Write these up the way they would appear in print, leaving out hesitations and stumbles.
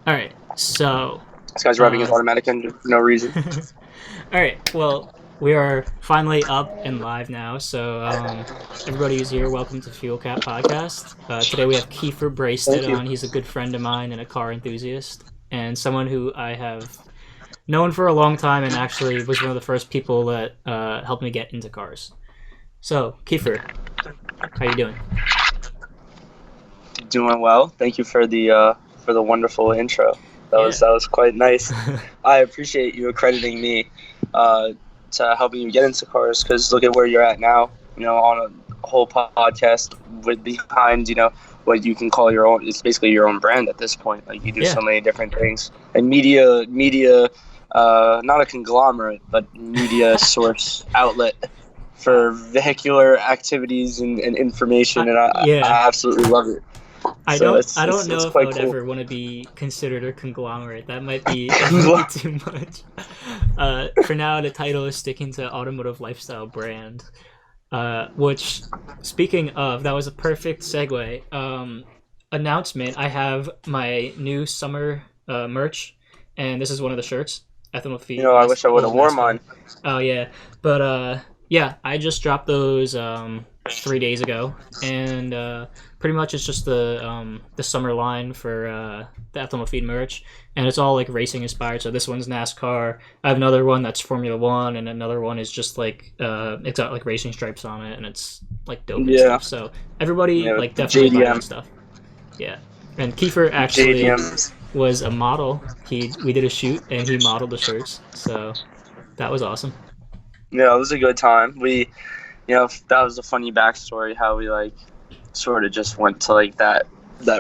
All right. So, This guy's revving his uh, automatic engine for no reason. all right. Well, we are finally up and live now. So, everybody who's here, welcome to Fuel Cap Podcast. Today we have Kieffer Braisted Thank you. on. He's a good friend of mine and a car enthusiast, and someone who I have known for a long time, and actually was one of the first people that helped me get into cars. So, Kieffer, how you doing? Doing well. Thank you for the wonderful intro. Yeah. That was quite nice. I appreciate you accrediting me uh, to helping you get into cars because look at where you're at now. You know, on a whole podcast with behind what you can call your own. It's basically your own brand at this point. Like you do Yeah. so many different things and media, not a conglomerate, but media source outlet for vehicular activities and information, and Yeah. I absolutely love it. I So don't I don't it's know if I quite would cool. ever want to be considered a conglomerate. That might be too much. For now, the title is sticking to automotive lifestyle brand. Which, speaking of, that was a perfect segue. Announcement: I have my new summer merch, and this is one of the shirts. Ethanol You feet know, I wish I would little have worn NASCAR. mine. Oh yeah, but yeah, I just dropped those 3 days ago, and pretty much it's just the summer line for the Ethanol feed merch, and it's all like racing inspired. So this one's NASCAR. I have another one that's Formula One, and another one is just like it's got like racing stripes on it, and it's like dope and Yeah, stuff. So everybody yeah, like the definitely buy JDM, that stuff. Yeah, and Kiefer actually JDMs. was a model. We did a shoot, and he modeled the shirts. So that was awesome. Yeah, it was a good time. That was a funny backstory how we like sort of just went to like that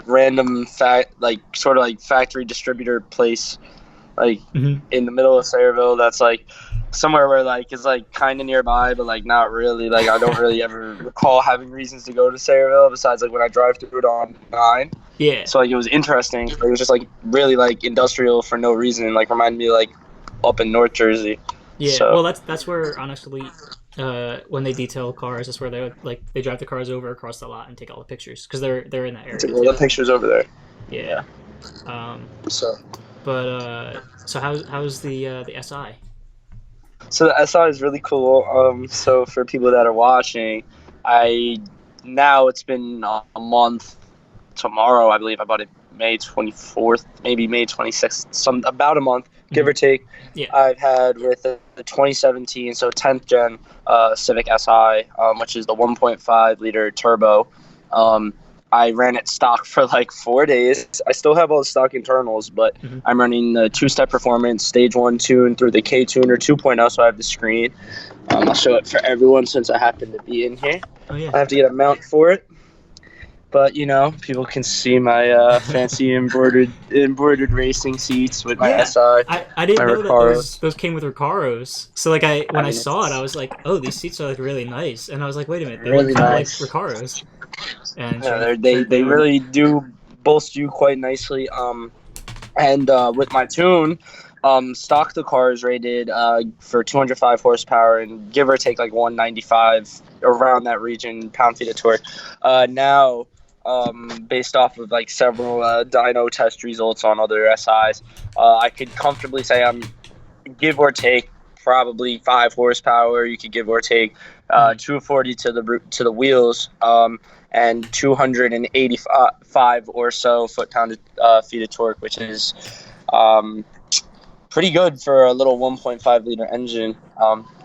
random fact like sort of like factory distributor place like Hmm. in the middle of Sayreville that's like somewhere where like is like kind of nearby but like not really like I don't really ever recall having reasons to go to Sayreville besides like when I drive through it on 9. Yeah. So like it was interesting. It was just like really like industrial for no reason and like reminded me like up in North Jersey. Yeah, So well, that's where honestly, when they detail cars, that's where they drive the cars over across the lot and take all the pictures because they're in that I took area all the too. pictures over there. Yeah. Yeah. Um, So but so how's the SI? So the SI is really cool. So for people that are watching, I now it's been a month. Tomorrow, I believe I bought it May 24th, maybe May 26th, some about a month, give Hmm. or take. Yeah. I've had with the 2017, so 10th gen Civic Si, which is the 1.5 liter turbo. Um, I ran it stock for like 4 days. I still have all the stock internals, but Hmm. I'm running the two-step performance, stage 1 tune through the K tuner 2.0, so I have the screen. I'll show it for everyone since I happen to be in here. Oh yeah. I have to get a mount for it, but people can see my fancy embroidered racing seats with my Yeah. SI, I my didn't know that those Recaros. those came with Recaros. So like I when I mean, saw it, I it's was like, oh, these seats are like really nice, and I was like, wait a minute, they look really kind of like nice. Recaros, and Yeah, they they are. really do bolster you quite nicely. And with my tune, stock the car is rated for 205 horsepower and give or take like 195 around that region pound feet of torque. Now, based off of like several dyno test results on other SIs, I could comfortably say I'm give or take probably 5 horsepower. You could give or take Mhm. 240 to the wheels, and 285 or so foot pound feet of torque, which is um, pretty good for a little 1.5 liter engine.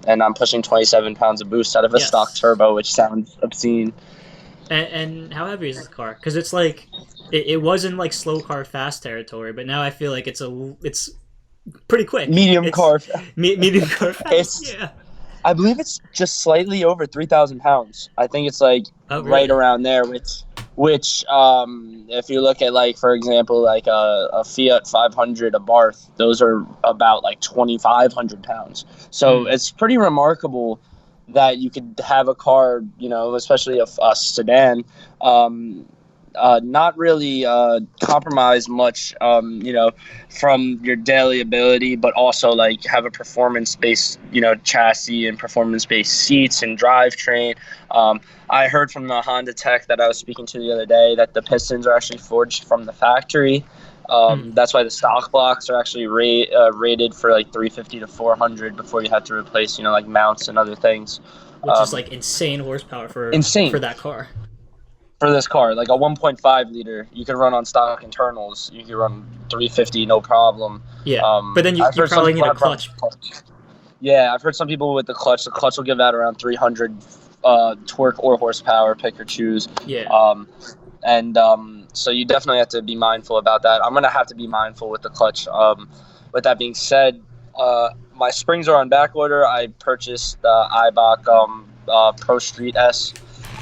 And I'm pushing 27 pounds of boost out of a stock Yes. turbo, which sounds obscene. And how heavy is this car? Because it's like it was in like slow car fast territory, but now I feel like it's pretty quick. Medium It's car. medium car fast. It's Yeah. I believe it's just slightly over 3,000 pounds. I think it's like Oh right really? around there, which if you look at like for example like a Fiat 500, a Barth, those are about like 2,500 pounds. So Hmm. it's pretty remarkable that you could have a car, especially a sedan, um, not really compromise much, from your daily ability, but also like have a performance-based, chassis and performance-based seats and drivetrain. I heard from the Honda tech that I was speaking to the other day that the pistons are actually forged from the factory. Mm. That's why the stock blocks are actually rated for like 350 to 400 before you have to replace, like mounts and other things. Which is like insane horsepower for Insane that car. for this car. Like a 1.5 liter, you can run on stock internals. You can run 350, no problem. Yeah, but then I've you heard some probably need people a have problems clutch. with the clutch. Yeah, I've heard some people with the clutch. The clutch will give out around 300 torque or horsepower, pick or choose. Yeah. So you definitely have to be mindful about that. I'm gonna have to be mindful with the clutch. With that being said, my springs are on back order. I purchased the Ibach Pro Street S.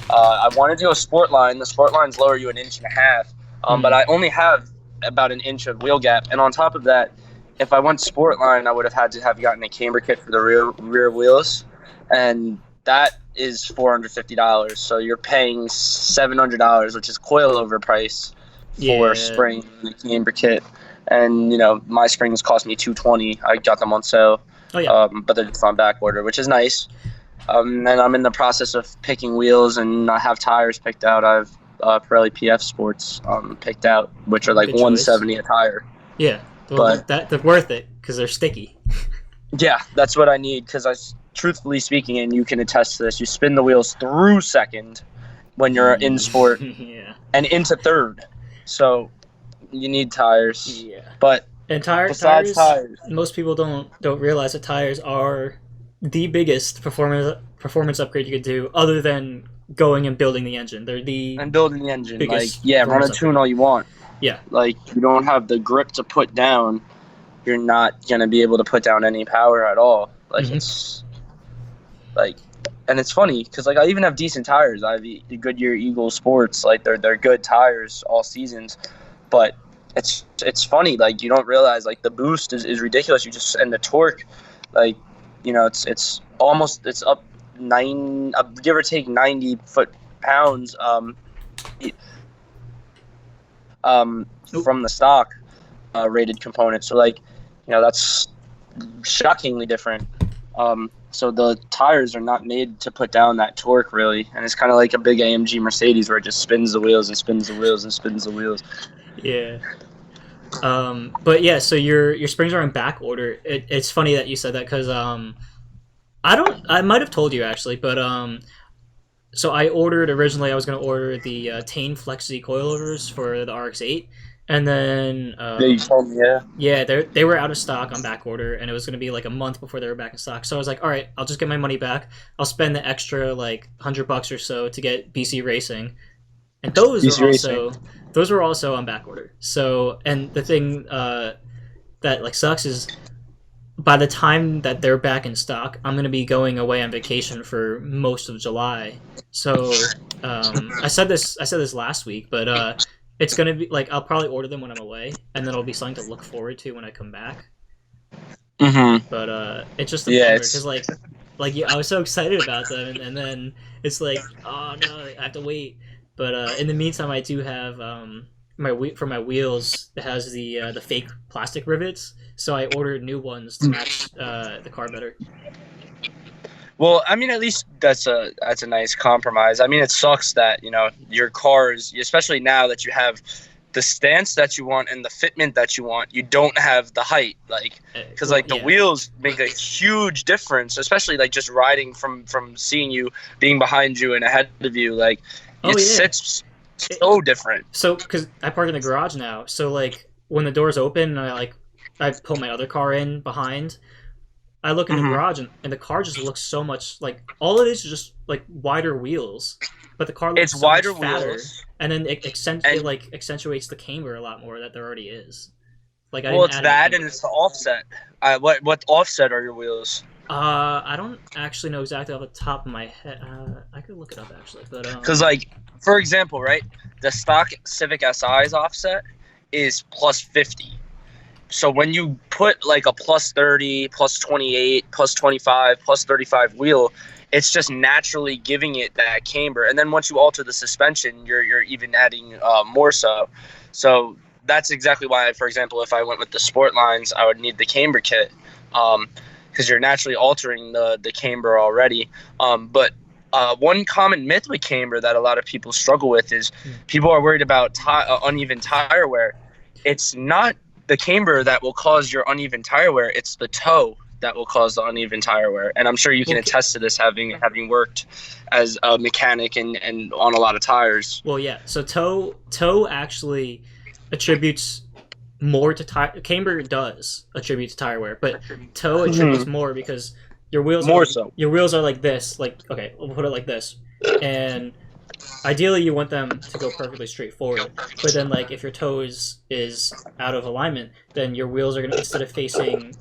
I wanted to go sport line. The sport lines lower you 1.5 inches, but I only have about an inch of wheel gap. And on top of that, if I went sport line, I would have had to have gotten a camber kit for the rear wheels, and that is $450. So you're paying $700, which is coilover price for Yeah. spring and the camber kit. And my springs cost me $220. I got them on sale, Oh yeah. but they're just on back order, which is nice. And I'm in the process of picking wheels, and I have tires picked out. I have Pirelli PF Sports picked out, which are like Good choice. $170 a tire. Yeah. Well, But they're worth it because they're sticky. yeah, that's what I need because truthfully speaking, and you can attest to this, you spin the wheels through second when you're in sport Yeah. and into third. So you need tires. Yeah. But And besides tires, most people don't realize that tires are the biggest performance upgrade you could do, other than going and building the engine. They're the and building the engine, like biggest run a performance tune upgrade. all you want. Yeah. Like you don't have the grip to put down, you're not gonna be able to put down any power at all. Like it's like, and it's funny because like I even have decent tires. I have the Goodyear Eagle Sports. Like they're good tires all seasons, but it's funny. Like you don't realize like the boost is ridiculous. And the torque, like it's almost it's up give or take 90 foot-pounds from the stock rated component. So like that's shockingly different. So the tires are not made to put down that torque really, and it's kind of like a big AMG Mercedes where it just spins the wheels and spins the wheels and spins the wheels. Yeah. But yeah, so your springs are in back order. It's funny that you said that because I might have told you actually, but so I ordered originally. I was going to order the Tane Flex Z coilovers for the RX-8, and then Yeah, you told me, yeah. yeah, they were out of stock on back order, and it was going to be like a month before they were back in stock. So I was like, all right, I'll just get my money back. I'll spend the extra like $100 or so to get BC Racing, and those were also on back order. So, and the thing that like sucks is by the time that they're back in stock, I'm gonna be going away on vacation for most of July. So I said this last week, but it's gonna be like I'll probably order them when I'm away, and then it'll be something to look forward to when I come back. Mm-hmm. But it's just a bummer because yeah, I was so excited about them, and then it's like, oh no, I have to wait. But in the meantime, I do have my wheels. It has the fake plastic rivets, so I ordered new ones to match the car better. Well, I mean, at least that's a nice compromise. I mean, it sucks that your cars, especially now that you have the stance that you want and the fitment that you want, you don't have the height, like because like the wheels make a huge difference, especially like just riding from seeing you being behind you and ahead of you, like it sits so different. So because I park in the garage now, so like when the doors open and I pull my other car in behind, I look in the garage and the car just looks so much like all it is just like wider wheels, but the car looks so wider much fatter, wheels, and then it accentuates the camber a lot more that there already is. Like it's that and it's the offset. What offset are your wheels? I don't actually know exactly off the top of my head. I could look it up actually, but because like for example, right, the stock Civic SI's offset is plus 50. So when you put like a plus 30, plus 28, plus 25, plus 35 wheel, it's just naturally giving it that camber. And then once you alter the suspension, you're even adding more so. So that's exactly why, for example, if I went with the sport lines, I would need the camber kit because you're naturally altering the camber already. But one common myth with camber that a lot of people struggle with is people are worried about uneven tire wear. it's not the camber that will cause your uneven tire wear. It's the toe that will cause the uneven tire wear. And I'm sure you can attest to this, having worked as a mechanic and on a lot of tires. Well, yeah. So toe actually attributes more to tire. Camber does attribute to tire wear, but toe attributes more because your wheels your wheels are like this. Like, okay, we'll put it like this, and ideally you want them to go perfectly straight forward. But then, like, if your toe is out of alignment, then your wheels are gonna, instead of facing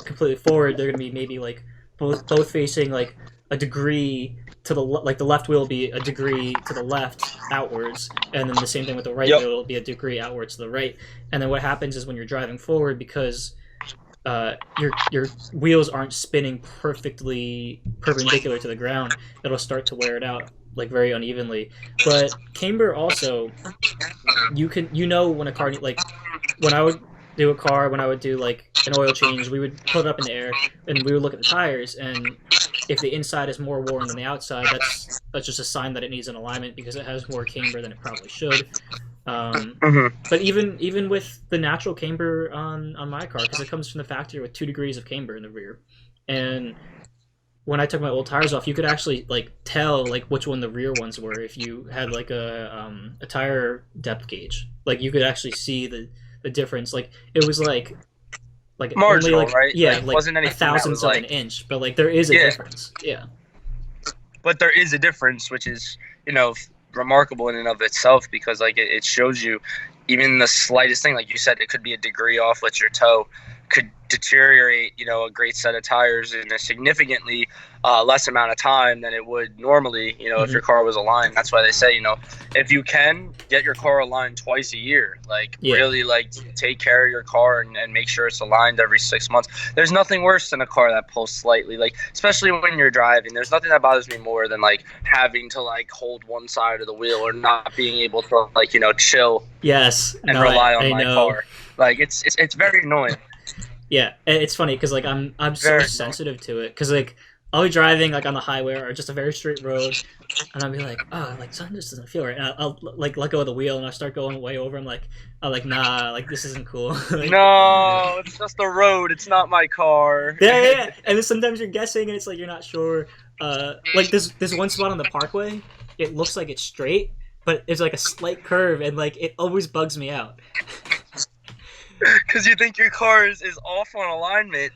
completely forward, they're gonna be maybe like both facing like a degree to the like the left wheel will be a degree to the left outwards, and then the same thing with the right wheel will be a degree outwards to the right. And then what happens is when you're driving forward, because your wheels aren't spinning perfectly perpendicular to the ground, it'll start to wear it out like very unevenly. But camber also, you know when a car like when I would do a car, when I would do like an oil change, we would put it up in the air and we would look at the tires, and if the inside is more worn than the outside, that's just a sign that it needs an alignment because it has more camber than it probably should. But even with the natural camber on my car, because it comes from the factory with 2 degrees of camber in the rear, and when I took my old tires off, you could actually like tell like which one the rear ones were if you had like a tire depth gauge. Like you could actually see the difference. Like it was like marginal, only, like, right? Yeah, like, like wasn't anything a thousandth of an inch, but like there is a difference. Yeah. But there is a difference, which is, remarkable in and of itself, because like it shows you even the slightest thing. Like you said, it could be a degree off with your toe, could deteriorate, a great set of tires in a significantly less amount of time than it would normally, if your car was aligned. That's why they say, if you can get your car aligned twice a year, like really like take care of your car and make sure it's aligned every 6 months. There's nothing worse than a car that pulls slightly, like especially when you're driving. There's nothing that bothers me more than like having to like hold one side of the wheel or not being able to like, chill. Yes. And rely on my car. Like it's very annoying. Yeah, it's funny because like I'm so sensitive to it, because like I'll be driving like on the highway or just a very straight road, and I'll be like, oh, like something just doesn't feel right. And I'll like let go of the wheel and I start going way over. I'm like nah, like this isn't cool. Like, no, it's just the road. It's not my car. Yeah. And then sometimes you're guessing and it's like you're not sure. Like this one spot on the parkway, it looks like it's straight, but it's like a slight curve, and like it always bugs me out. Because you think your car is off on alignment,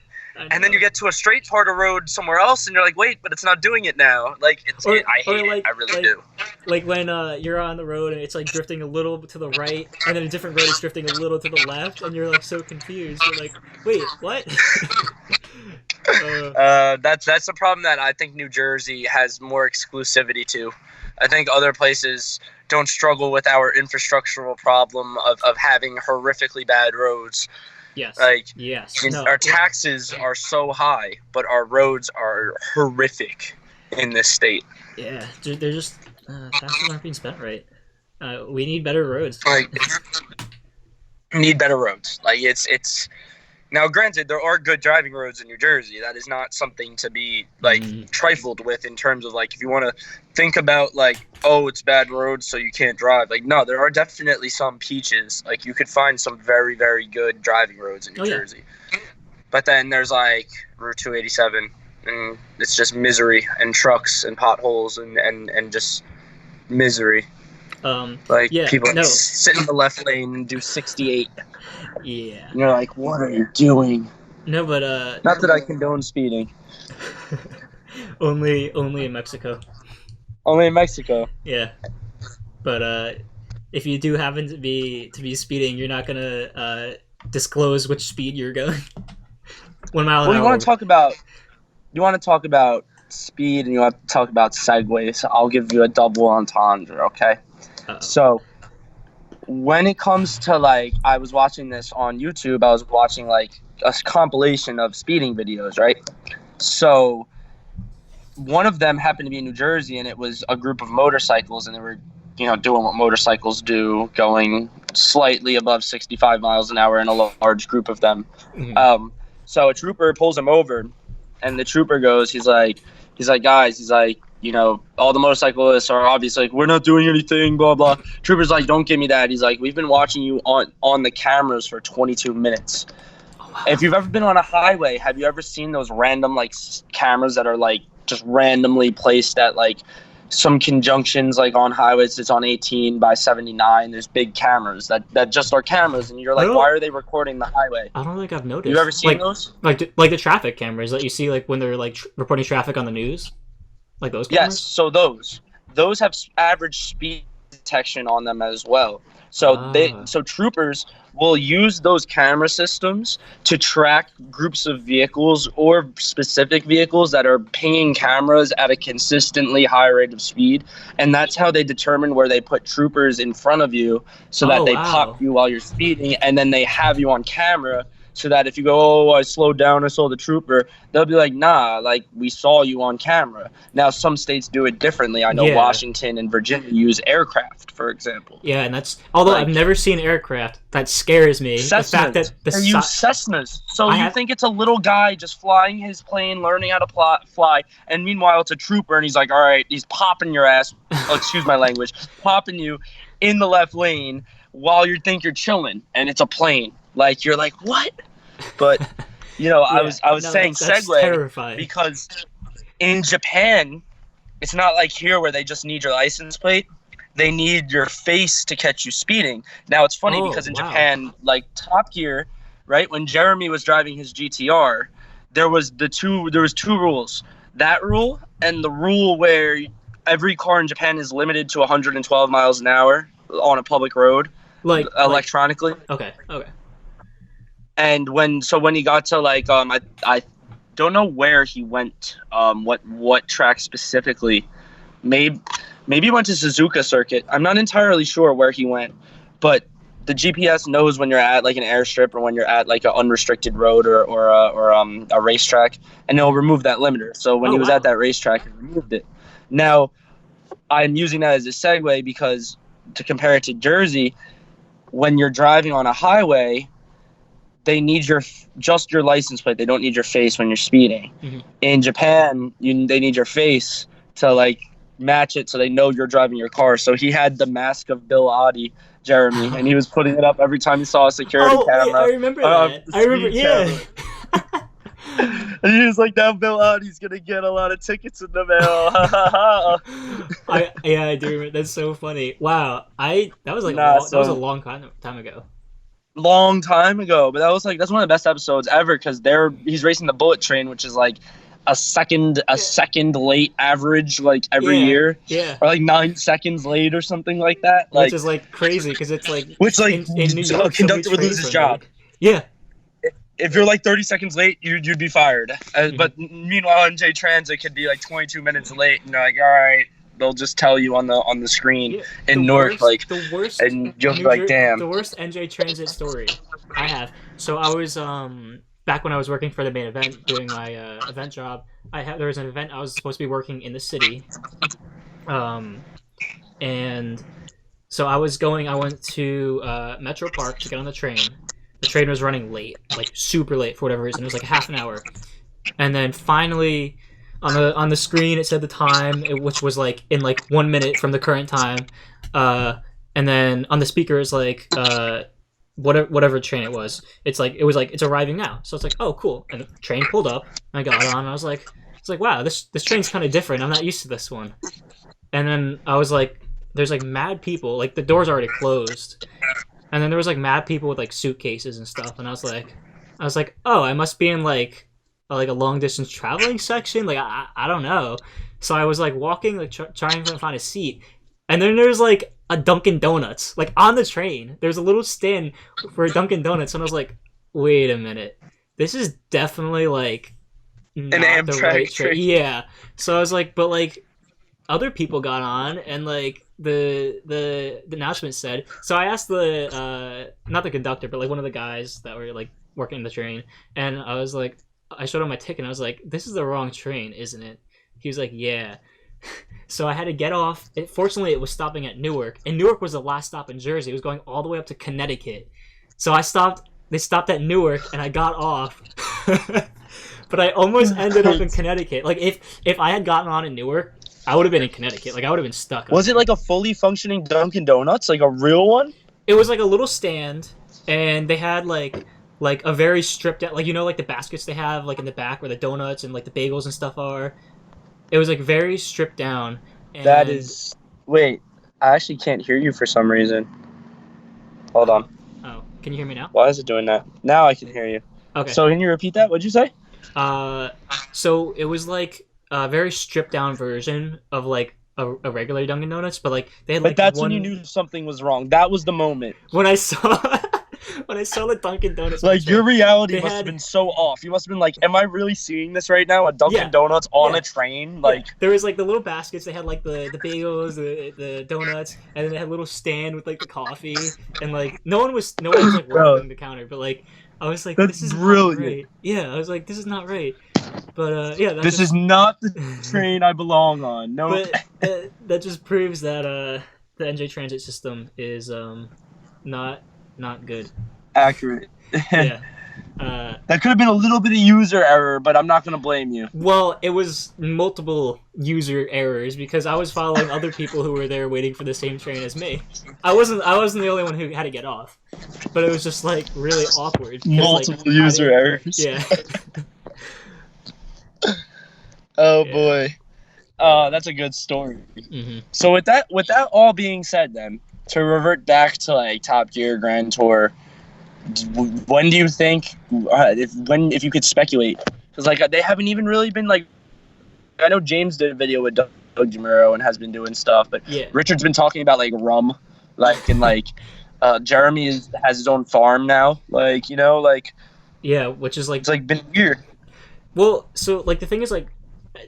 and then you get to a straight part of road somewhere else, and you're like, wait, but it's not doing it now. Like, I hate it. I really do. Like when you're on the road and it's like drifting a little to the right, and then a different road is drifting a little to the left, and you're like so confused. You're like, wait, what? That's a problem that I think New Jersey has more exclusivity to. I think other places don't struggle with our infrastructural problem of having horrifically bad roads. Yes. Like, yes. Our taxes are so high, but our roads are horrific in this state. Yeah, they're just taxes aren't being spent right. We need better roads. Like, need better roads. Like it's. Now, granted, there are good driving roads in New Jersey. That is not something to be, like, trifled with in terms of, like, if you want to think about, like, oh, it's bad roads, so you can't drive. Like, no, there are definitely some peaches. Like, you could find some very, very good driving roads in New Jersey. But then there's, like, Route 287, and it's just misery and trucks and potholes and just misery. People sit in the left lane and do 68. Yeah. And you're like, what are you doing? No, but not that I condone speeding. only in Mexico. Only in Mexico. Yeah. But if you do happen to be speeding, you're not gonna disclose which speed you're going. 1 mile an hour. You want to talk about speed, and you want to talk about segues. I'll give you a double entendre, okay? Uh-oh. So when it comes to, like, I was watching this on YouTube. I was watching, like, a compilation of speeding videos, right? So one of them happened to be in New Jersey, and it was a group of motorcycles, and they were, doing what motorcycles do, going slightly above 65 miles an hour in a large group of them. So a trooper pulls him over, and the trooper goes, he's like, guys, all the motorcyclists are obviously like, we're not doing anything, blah blah. Trooper's like, don't give me that. He's like, we've been watching you on the cameras for 22 minutes. Oh, wow. If you've ever been on a highway, have you ever seen those random like cameras that are like just randomly placed at like some conjunctions, like on highways? It's on 18 by 79. There's big cameras that just are cameras, and you're like, why are they recording the highway? I don't think I've noticed. You ever seen those? Like the traffic cameras that you see like when they're like reporting traffic on the news, like those cameras? Yes. So those have average speed detection on them as well. So troopers will use those camera systems to track groups of vehicles or specific vehicles that are pinging cameras at a consistently high rate of speed, and that's how they determine where they put troopers in front of you, so that they pop you while you're speeding, and then they have you on camera, so that if you go, oh, I slowed down, I saw the trooper, they'll be like, nah, like, we saw you on camera. Now, some states do it differently. I know Washington and Virginia use aircraft, for example. Yeah, and that's, although I've never seen aircraft, that scares me. Cessnas. The fact that they use Cessnas. So you think it's a little guy just flying his plane, learning how to fly, and meanwhile it's a trooper, and he's like, all right, he's popping your ass, excuse my language, popping you in the left lane while you think you're chilling, and it's a plane. Like, you're like, what? But, I was saying segue terrifying. Because in Japan, it's not like here where they just need your license plate. They need your face to catch you speeding. Now, it's funny because in Japan, like Top Gear, right, when Jeremy was driving his GTR, there was two rules. That rule and the rule where every car in Japan is limited to 112 miles an hour on a public road, like electronically. Okay. And when he got to like I don't know where he went, what track specifically. Maybe he went to Suzuka Circuit. I'm not entirely sure where he went, but the GPS knows when you're at like an airstrip or when you're at like an unrestricted road or a racetrack, and it'll remove that limiter. So when he was at that racetrack, he removed it. Now, I'm using that as a segue because to compare it to Jersey, when you're driving on a highway, they need just your license plate. They don't need your face when you're speeding. Mm-hmm. In Japan, they need your face to like match it so they know you're driving your car. So he had the mask of Bill Oddie, Jeremy, and he was putting it up every time he saw a security camera. Wait, I remember that. I remember, yeah. And he was like, now Bill Oddie's going to get a lot of tickets in the mail. I do remember. That's so funny. Wow. That was like that was a long time ago. Long time ago, but that's one of the best episodes ever because he's racing the bullet train, which is like a second late average like every year, or like 9 seconds late or something like that, which is like crazy because it's like in New York, a conductor would lose his job. If you're like 30 seconds late, you'd be fired. But meanwhile, NJ Transit could be like 22 minutes late, and you're like, all right. They'll just tell you on the screen in Newark, the worst, and you'll be like, damn. The worst NJ Transit story I have. So I was back when I was working for the main event, doing my event job. There was an event I was supposed to be working in the city, and so I went to Metro Park to get on the train. The train was running late, like super late for whatever reason. It was like half an hour, and then finally. On the screen, it said the time, which was like in like 1 minute from the current time, and then on the speaker is like whatever train it was. It's arriving now. So it's like, oh cool. And the train pulled up. And I got on. And I was like, wow, this train's kind of different. I'm not used to this one. And then I was like, there's like mad people. Like the door's already closed, and then there was like mad people with like suitcases and stuff. And I was like, oh, I must be in like a long distance traveling section, like I don't know. So I was like walking, like trying to find a seat, and then there's like a Dunkin' Donuts, like on the train. There's a little stand for a Dunkin' Donuts, and I was like, wait a minute, this is definitely like an Amtrak train. Yeah. So I was like, but like other people got on, and like the announcement said. So I asked the not the conductor, but like one of the guys that were like working the train, and I was like. I showed him my ticket and I was like, this is the wrong train, isn't it? He was like, yeah. So I had to get off. Fortunately, it was stopping at Newark. And Newark was the last stop in Jersey. It was going all the way up to Connecticut. So they stopped at Newark and I got off. But I almost ended up in Connecticut. Like if I had gotten on in Newark, I would have been in Connecticut. Like I would have been stuck up Was it there. like a fully functioning Dunkin' Donuts, like a real one? It was like a little stand, and they had like a very stripped out, like like the baskets they have like in the back where the donuts and like the bagels and stuff are. It was like very stripped down, That and is. Wait, I actually can't hear you for some reason. Hold on. oh, can you hear me now? Why is it doing that? Now I can hear you. Okay. So can you repeat that? What'd you say? Uh, so it was like a very stripped down version of like a regular Dunkin' Donuts, but like they had But like that's when one. you knew something was wrong. That was the moment. When I saw when I saw the Dunkin' Donuts, Like picture, your reality they must had- have been so off. You must have been like, "Am I really seeing this right now? A Dunkin' Yeah. Donuts on Yeah. a train?" Yeah, Like, there was like the little baskets. They had like the bagels, the donuts, and then they had a little stand with like the coffee. And like no one was like Bro. working the counter, but like I was like, That's this is brilliant. not right. Yeah, I was like, this is not right. But yeah, this is not the train I belong on. No. But that just proves that the NJ Transit system is not good. Accurate. Yeah. That could have been a little bit of user error, but I'm not gonna blame you. Well, it was multiple user errors because I was following other people who were there waiting for the same train as me. I wasn't the only one who had to get off, but it was just like really awkward. 'Cause, Multiple like, user errors. Yeah. Oh Yeah. boy. That's a good story. hmm So with that all being said, then to revert back to like Top Gear Grand Tour, when do you think if you could speculate? Because like they haven't even really been like. I know James did a video with Doug DeMuro and has been doing stuff, but Yeah. Richard's been talking about like rum, like and like Jeremy has his own farm now, like like Yeah, which is like it's like been weird. well, so like the thing is like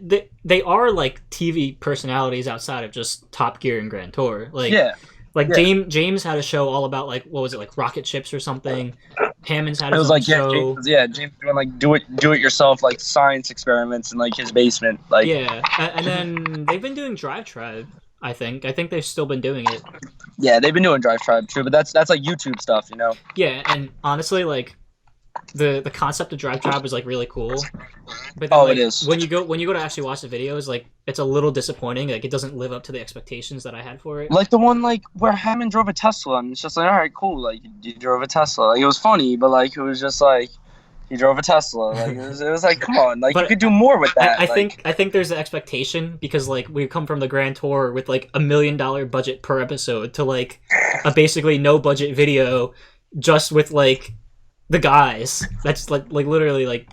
they are like TV personalities outside of just Top Gear and Grand Tour. Like Yeah. Like Yeah. James had a show all about like what was it like rocket ships or something. Hammond's had It his was own like show. James doing like do it yourself like science experiments in like his basement. Like Yeah, and then they've been doing Drive Tribe. I think they've still been doing it. yeah, they've been doing Drive Tribe too, but that's like YouTube stuff, Yeah, and honestly, like the concept of Drive Tribe is like really cool. But then, Oh, like, it is. when you go to actually watch the videos, like it's a little disappointing. Like it doesn't live up to the expectations that I had for it. Like the one like where Hammond drove a Tesla, and it's just like, all right, cool, like you drove a Tesla. Like it was funny, but like it was just like he drove a Tesla. Like it was like, come on, like But you could do more with that. I think there's an expectation because like we come from the Grand Tour with like $1 million budget per episode to like a basically no budget video just with like the guys. That's like literally like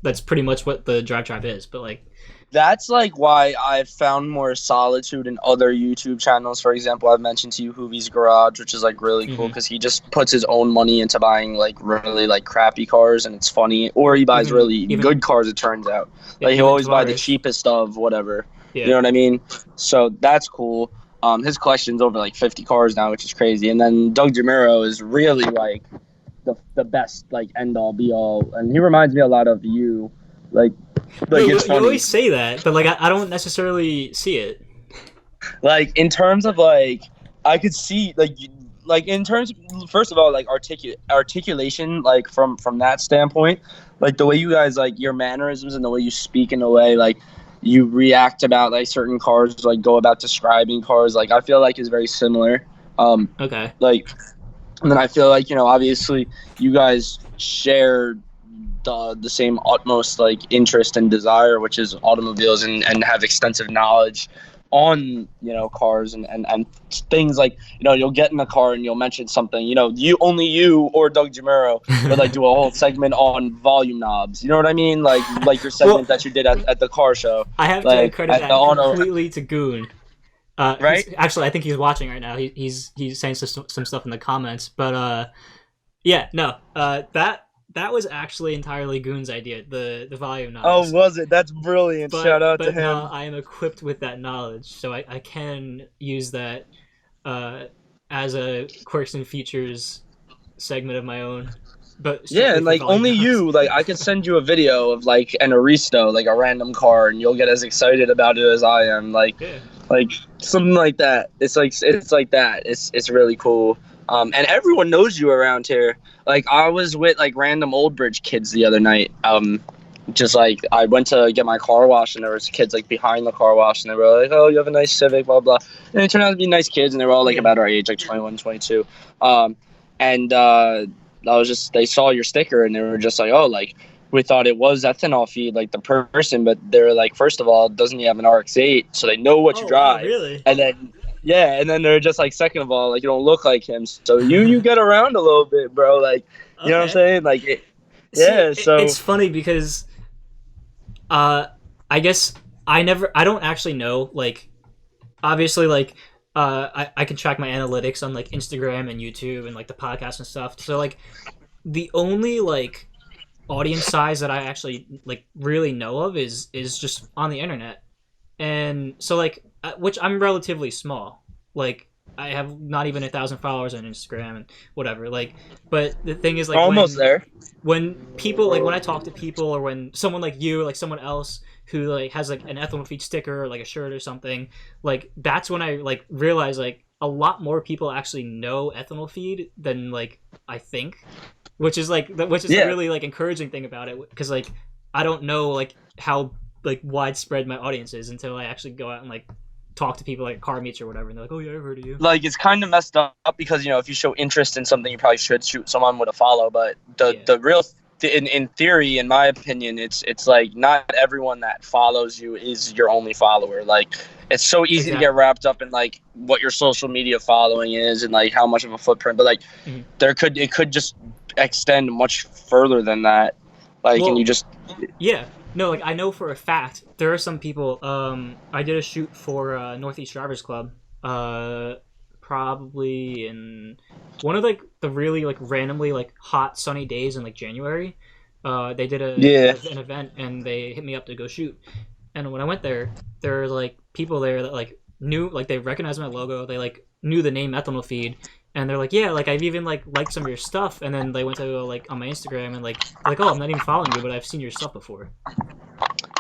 that's pretty much what the Drive Tribe is. But like that's like why I've found more solitude in other YouTube channels. For example, I've mentioned to you Hoovie's Garage, which is like really cool because he just puts his own money into buying like really like crappy cars, and it's funny. Or he buys really good cars. It turns out, like he'll always buy the cheapest of whatever. Yeah. You know what I mean? So that's cool. His collection's over like 50 cars now, which is crazy. And then Doug DeMuro is really like the best like end all be all, and he reminds me a lot of you, like you it's funny. always say that, but like I don't necessarily see it. Like in terms of like I could see like in terms of, first of all, like articulation, like from that standpoint, like the way you guys like your mannerisms and the way you speak in a way like you react about like certain cars, like go about describing cars, like I feel like is very similar. Okay. Like, and then I feel like obviously you guys share the same utmost like interest and desire, which is automobiles, and have extensive knowledge on cars and things like you'll get in a car and you'll mention something you or Doug DeMuro would like do a whole segment on volume knobs, you know what I mean, like your segment that you did at the car show. I have like, to credit that completely to Goon. Right? Actually, I think he's watching right now. He's saying some stuff in the comments, but that was actually entirely Goon's idea. The volume knobs. Oh, was it? That's brilliant. Shout out to him. But I am equipped with that knowledge, so I can use that as a quirks and features segment of my own. But yeah, and like only you, like I could send you a video of like an Aristo, like a random car, and you'll get as excited about it as I am. Like something like that. It's like that. It's really cool. And everyone knows you around here. Like I was with like random Old Bridge kids the other night. just like I went to get my car washed, and there was kids like behind the car wash, and they were like, "Oh, you have a nice Civic, blah blah." And it turned out to be nice kids, and they were all like Yeah. about our age, like 21, 22. And I was just they saw your sticker, and they were just like, "Oh, like we thought it was Ethanol feed, like the person," but they're like, first of all, doesn't he have an RX-8? So they know what you Oh wow, drive, really? and then. Yeah, and then they're just like, second of all, like you don't look like him, so you get around a little bit, bro. Like, you know what I'm Okay. saying? Like, See, yeah. So it's funny because I guess I don't actually know, like, obviously, like, I can track my analytics on like Instagram and YouTube and like the podcast and stuff. So like the only like audience size that I actually like really know of is just on the internet. And so like which I'm relatively small. Like I have not even 1,000 followers on Instagram and whatever. Like, but the thing is like almost there. when people like when I talk to people or when someone like you, like someone else who like has like an ethanol feed sticker or like a shirt or something, like that's when I like realize like a lot more people actually know ethanol feed than like I think, which is like which is a Yeah. really like encouraging thing about it because like I don't know like how like widespread my audience is until I actually go out and like talk to people like at car meets or whatever, and they're like, "Oh yeah, I've heard of you." Like it's kind of messed up because if you show interest in something, you probably should shoot someone with a follow. But the real in theory, in my opinion, it's like not everyone that follows you is your only follower. Like it's so easy to get wrapped up in like what your social media following is and like how much of a footprint. But like it could just extend much further than that. Like Well, and you just yeah. No, like I know for a fact there are some people. I did a shoot for Northeast Drivers Club. Probably in one of like the really like randomly like hot sunny days in like January. They did an event and they hit me up to go shoot. And when I went there, there were like people there that like knew like they recognized my logo. They like knew the name Ethanol Feed, and they're like, yeah, like I've even like liked some of your stuff. And then they went to like on my Instagram and like oh, I'm not even following you, but I've seen your stuff before.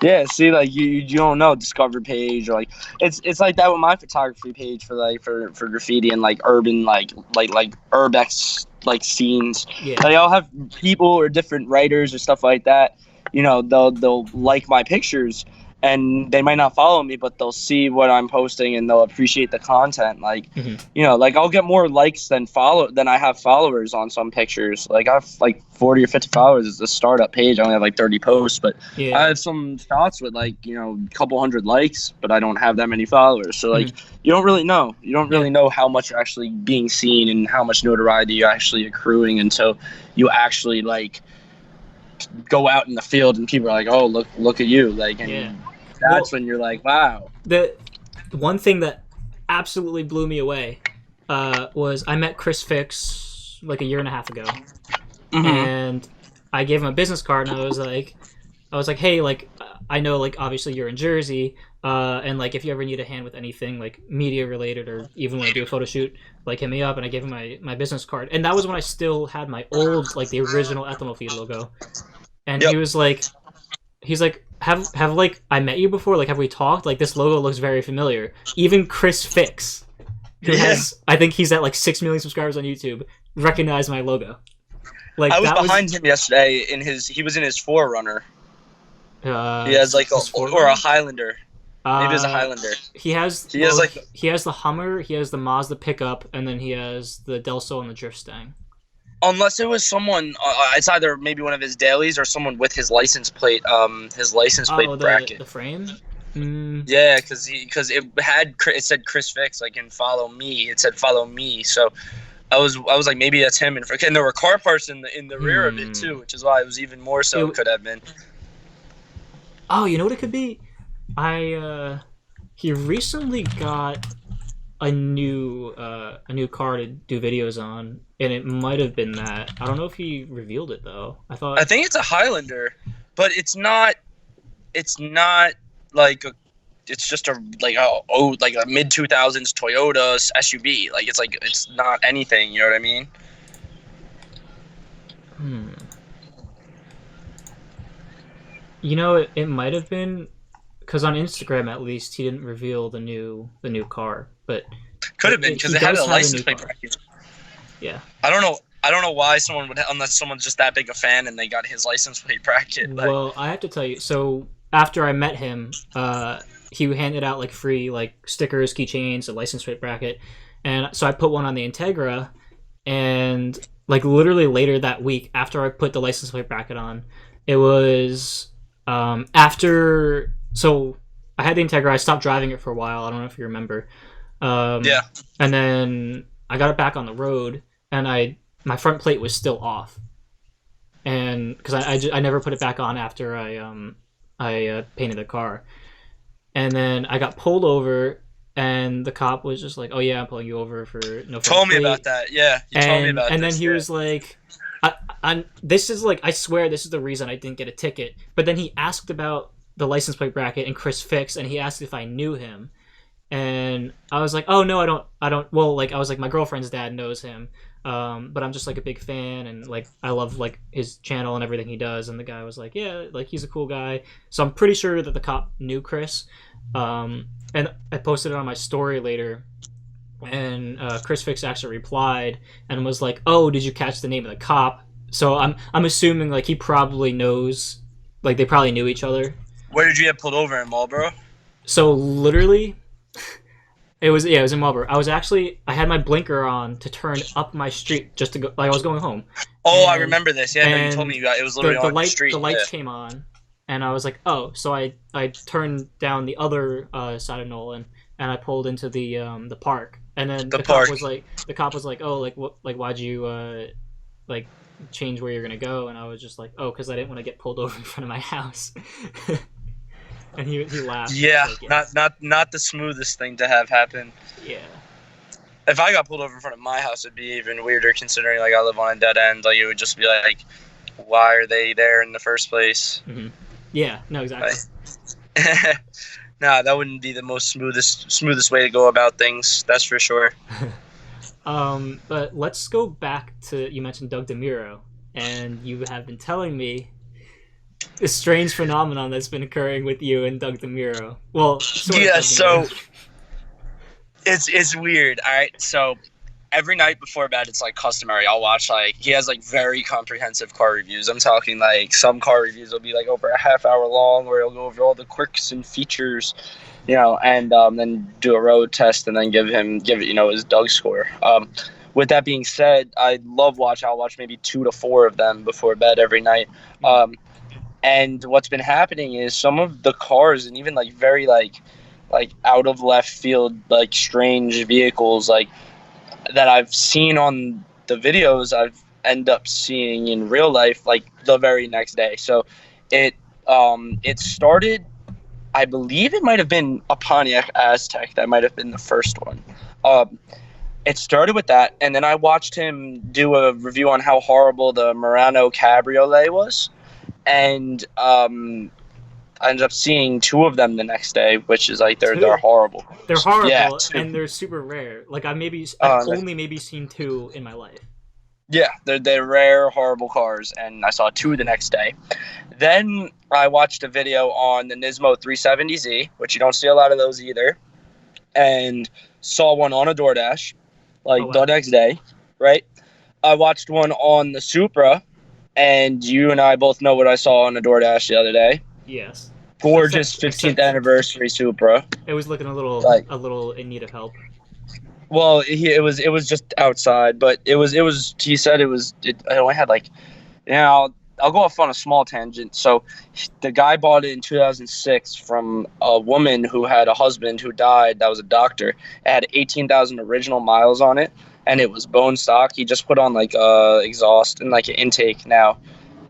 Yeah, see, like you don't know Discover page or like it's like that with my photography page for like for graffiti and like urban like urbex like scenes. Yeah. They all have people or different writers or stuff like that. They'll like my pictures and they might not follow me, but they'll see what I'm posting and they'll appreciate the content. Like like I'll get more likes than I have followers on some pictures. Like I have like 40 or 50 followers. It's a startup page. I only have like 30 posts, but I have some shots with like a couple hundred likes, but I don't have that many followers. So like you don't really know. You don't really know how much you're actually being seen and how much notoriety you're actually accruing until you actually like go out in the field and people are like, oh, look at you, like, and that's when you're like, wow. The one thing that absolutely blew me away was I met Chris Fix like a year and a half ago, and I gave him a business card, and I was like, hey, like I know like obviously you're in Jersey, and like if you ever need a hand with anything like media related or even want to do a photo shoot, like hit me up. And I gave him my business card, and that was when I still had my old like the original Ethanol Feed logo, and he was like, have like I met you before? Like have we talked? Like this logo looks very familiar. Even Chris Fix, who has I think he's at like 6 million subscribers on YouTube, recognized my logo. Like I was behind him yesterday he was in his Forerunner. He has like a Highlander. Maybe it's a Highlander. He has the Hummer, he has the Mazda pickup, and then he has the Del Sol and the Drift Stang. Unless it was someone, it's either maybe one of his dailies or someone with his license plate bracket. The frame. Yeah, because it said Chris Fix like and follow me. It said follow me, so I was like maybe that's him. And there were car parts in the rear of it too, which is why it was even more so. It could have been. Oh, you know what it could be? He recently got a new car to do videos on, and it might have been that. I don't know if he revealed it though. I think it's a Highlander, but it's not like it's just a mid 2000s Toyota SUV. Like it's not anything. You know what I mean? You know, it might have been because on Instagram at least he didn't reveal the new car, but could have been because it had a license plate bracket. Yeah, I don't know. I don't know why someone would, unless someone's just that big a fan and they got his license plate bracket. Like, Well, I have to tell you. So after I met him, he handed out like free like stickers, keychains, a license plate bracket, and so I put one on the Integra, and like literally later that week, after I put the license plate bracket on, it was after. So I had the Integra. I stopped driving it for a while. I don't know if you remember. yeah. And then I got it back on the road, and my front plate was still off, and because I never put it back on after I painted the car, and then I got pulled over, and the cop was just like, "Oh yeah, I'm pulling you over for no front Told me plate." about that. Yeah, you told me about And this. then he was like, "This is like, I swear this is the reason I didn't get a ticket." But then he asked about the license plate bracket and Chris Fix, and he asked if I knew him, and I was like, "Oh no, I don't." Well, like I was like, my girlfriend's dad knows him, but I'm just like a big fan, and like I love like his channel and everything he does. And the guy was like, "Yeah, like he's a cool guy." So I'm pretty sure that the cop knew Chris, and I posted it on my story later. And Chris Fix actually replied and was like, "Oh, did you catch the name of the cop?" So I'm assuming like he probably knows, like they probably knew each other. Where did you get pulled over, in Marlboro? So literally, it was in Marlboro. I had my blinker on to turn up my street just to go, like I was going home. Oh, I And- remember this. Yeah, no, you and told me it was literally on the street. The lights Yeah. came on, and I was like, "Oh!" So I turned down the other side of Nolan, and I pulled into the park. And then The the park. cop was like, "Oh, like what? Like why'd you like change where you're gonna go?" And I was just like, "Oh, because I didn't want to get pulled over in front of my house." And he laughed. Yeah, He was like, "Yes." not the smoothest thing to have happen. Yeah. If I got pulled over in front of my house, it'd be even weirder, considering like I live on a dead end. Like it would just be like, why are they there in the first place? Mm-hmm. Yeah. No, exactly. Nah, that wouldn't be the most smoothest way to go about things. That's for sure. But let's go back to, you mentioned Doug DeMuro, and you have been telling me a strange phenomenon that's been occurring with you and Doug DeMuro. Well, sort of Yeah, Doug so DeMuro. it's weird. All right, so every night before bed, it's like customary. I'll watch like he has like very comprehensive car reviews. I'm talking like some car reviews will be like over a half hour long, where he'll go over all the quirks and features, and then do a road test and then give it his Doug score. With that being said, I love watch. I'll watch maybe 2 to 4 of them before bed every night. And what's been happening is some of the cars, and even like very like out of left field, like strange vehicles, like that I've seen on the videos, I've end up seeing in real life like the very next day. So it started, I believe it might have been a Pontiac Aztec. That might have been the first one. It started with that, and then I watched him do a review on how horrible the Murano Cabriolet was, and I ended up seeing 2 of them the next day, which is like they're horrible. They're horrible, Yeah, and they're super rare. Like I've only maybe seen 2 in my life. Yeah, they're rare, horrible cars, and I saw 2 the next day. Then I watched a video on the Nismo 370Z, which you don't see a lot of those either, and saw one on a DoorDash, the next day, right? I watched one on the Supra, and you and I both know what I saw on the DoorDash the other day. Yes. Gorgeous 15th anniversary Supra. It was looking a little in need of help. Well, it was just outside, but it was. He said it only had I'll go off on a small tangent. So, the guy bought it in 2006 from a woman who had a husband who died. That was a doctor. It had 18,000 original miles on it, and it was bone stock. He just put on exhaust and an intake now.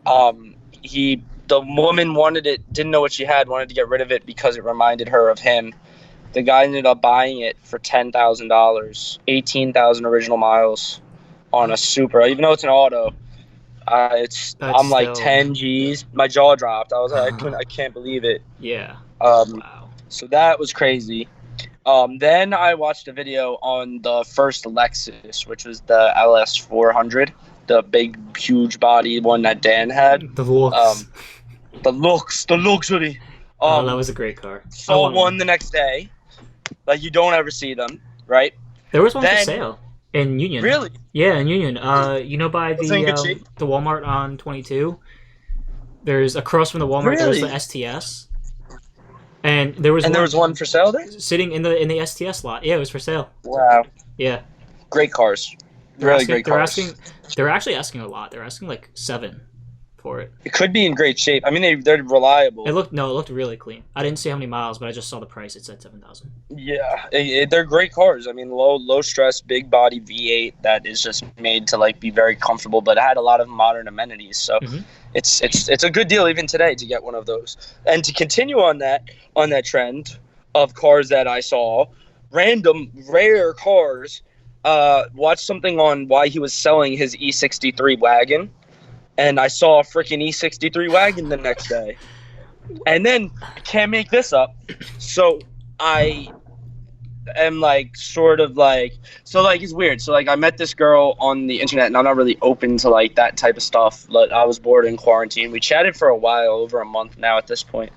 The woman didn't know what she had, wanted to get rid of it because it reminded her of him. The guy ended up buying it for $10,000, 18,000 original miles on a Supra, even though it's an auto. I'm like 10 G's. My jaw dropped. I was like, I can't believe it. Yeah. Wow. So that was crazy. Then I watched a video on the first Lexus, which was the LS400, the big, huge body one that Dan had. The looks. The luxury. That was a great car. Saw one the next day. Like, you don't ever see them, right? There was one for sale. in Union. Really? Yeah, in Union. You know, by Was it in good shape? the Walmart on 22. There's across from the Walmart. There's the Really? STS, and there was And there one was one for sale there? sitting in the STS lot. Yeah, it was for sale. Wow. Yeah, Great cars. they're Really asking. great cars. They're actually asking a lot. They're asking like 7 for it. It could be in great shape. I mean, they're reliable. It looked really clean. I didn't see how many miles, but I just saw the price. It said 7,000. Yeah, they're great cars. I mean, low stress, big body V8 that is just made to like be very comfortable, but it had a lot of modern amenities. So Mhm. it's a good deal even today to get one of those. And to continue on that trend of cars that I saw, random rare cars. Watched something on why he was selling his E63 wagon, and I saw a freaking E63 wagon the next day. And then I can't make this up. So I am like sort of like so like it's weird. So like I met this girl on the internet, and I'm not really open to like that type of stuff. But I was bored in quarantine. We chatted for a while, over a month now at this point,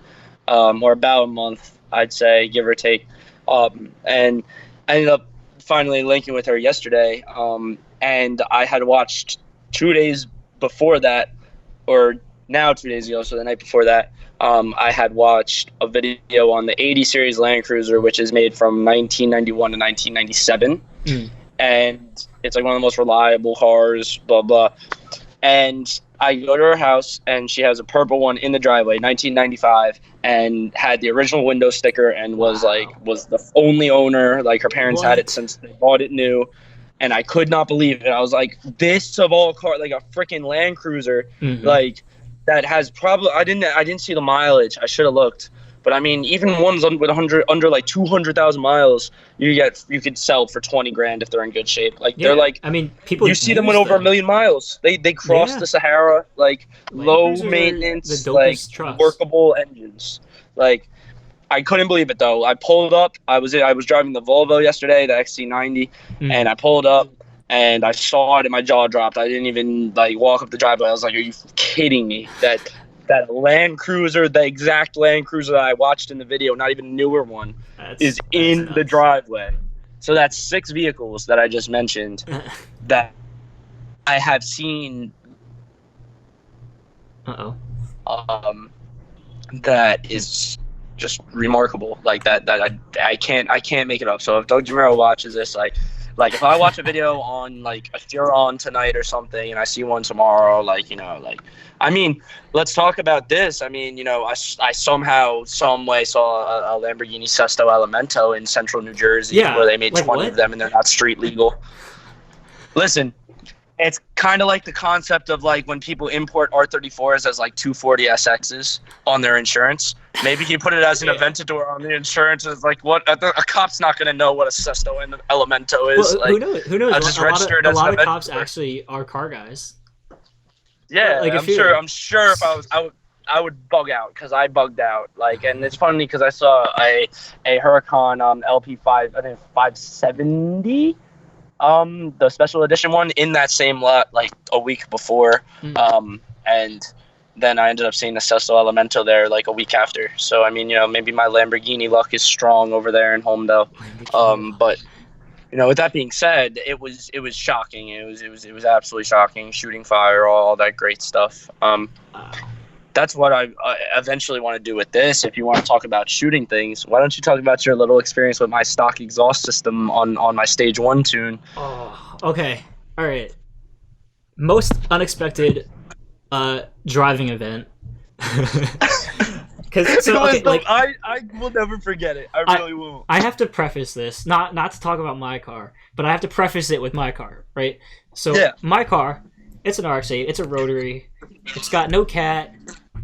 or about a month, I'd say, give or take. And I ended up finally linking with her yesterday. And I had watched 2 days before that, or now 2 days ago, so the night before that, I had watched a video on the 80 series Land Cruiser, which is made from 1991 to 1997. Mm. And it's like one of the most reliable cars, blah, blah. And I go to her house, and she has a purple one in the driveway, 1995, and had the original window sticker, and was the only owner. Like her parents had it since they bought it new, and I could not believe it. I was like, this of all cars, like a freaking Land Cruiser, like that has probably I didn't see the mileage. I should have looked. But I mean, even ones with under like 200,000 miles, you could sell for 20 grand if they're in good shape. Like they're like, I mean, people you see them with over 1 million miles. They cross the Sahara, like low maintenance, like workable engines. Like I couldn't believe it though. I pulled up. I was driving the Volvo yesterday, the XC90, and I pulled up and I saw it and my jaw dropped. I didn't even like walk up the driveway. I was like, "Are you kidding me?" That Land Cruiser, the exact Land Cruiser that I watched in the video, not even a newer one, is in the driveway. So that's 6 vehicles that I just mentioned that I have seen. That is just remarkable. Like that I can't make it up. So if Doug DeMuro watches this, like if I watch a video on like a Huron tonight or something, and I see one tomorrow, I mean, let's talk about this. I mean, I somehow, some way saw a Lamborghini Sesto Elemento in central New Jersey, where they made 20 of them, and they're not street legal. Listen, it's kind of like the concept of like when people import R34s as like 240 SXs on their insurance. Maybe you put it as an Aventador on the insurance. It's like, what? A cop's not going to know what a Sesto Elemento is. Well, who knows? I'll just register it as a lot an of cops Aventador. Actually are car guys. Yeah, like I'm sure if I would bug out, because I bugged out. Like, and it's funny because I saw a Huracan LP5, I think 570. The special edition one in that same lot like a week before, and then I ended up seeing the Sesto Elemento there like a week after. So I mean, maybe my Lamborghini luck is strong over there in Homedale. But with that being said, it was shocking. It was absolutely shocking. Shooting fire, all that great stuff. That's what I eventually want to do with this. If you want to talk about shooting things, why don't you talk about your little experience with my stock exhaust system on my Stage 1 tune? Oh, okay. All right. Most unexpected driving event. I will never forget it. I really won't. I have to preface this, not to talk about my car, but I have to preface it with my car, right? So my car, it's an RX-8. It's a rotary. It's got no cat,